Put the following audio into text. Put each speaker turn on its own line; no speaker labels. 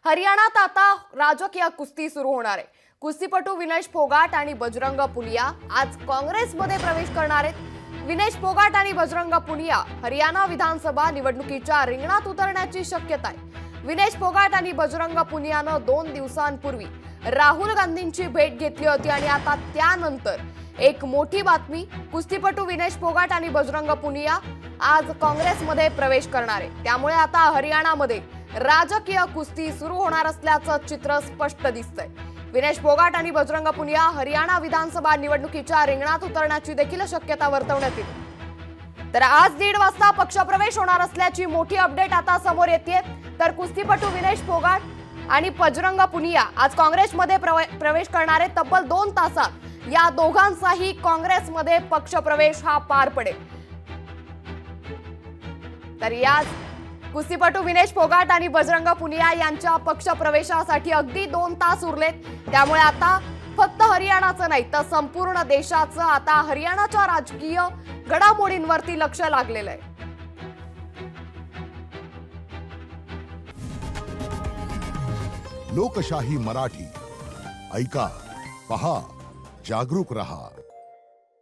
हरियाणात आता राजकीय कुस्ती सुरू होणार आहे। कुस्तीपटू विनेश फोगाट आणि बजरंग पुनिया आज काँग्रेसमध्ये प्रवेश करणार आहेत। विनेश फोगाट आणि बजरंग पुनिया हरियाणा विधानसभा निवडणुकीच्या रिंगणात उतरण्याची शक्यता आहे। विनेश फोगाट आणि बजरंग पुनियानं 2 दिवसांपूर्वी राहुल गांधींची भेट घेतली होती आणि आता त्यानंतर एक मोठी बातमी, कुस्तीपटू विनेश फोगाट आणि बजरंग पुनिया आज काँग्रेसमध्ये प्रवेश करणार आहे। त्यामुळे आता हरियाणामध्ये राजकीय कुस्ती सुरू होणार असल्याचं चित्र स्पष्ट दिसतंय। विनेश फोगाट आणि बजरंग पुनिया हरियाणा विधानसभा निवडणुकीच्या रिंगणात उतरण्याची देखील शक्यता वर्तवण्यात येते। तर आज 1:30 वाजता पक्षप्रवेश होणार असल्याची मोठी अपडेट आता समोर येते। तर कुस्तीपटू विनेश फोगाट आणि बजरंग पुनिया आज काँग्रेसमध्ये प्रवेश करणार आहेत। तब्बल 2 तासात या दोघांचाही काँग्रेसमध्ये पक्षप्रवेश हा पार पडेल। तर याच कुस्तीपटू विनेश फोगाट आणि बजरंग पुनिया यांच्या पक्षप्रवेशासाठी अगदी 2 तास उरलेत। त्यामुळे आता फक्त हरियाणाचं नाही तर संपूर्ण देशाचं आता हरियाणाच्या राजकीय घडामोडींवरती लक्ष लागलेलं आहे।
लोकशाही मराठी ऐका, पहा, जागरूक रहा।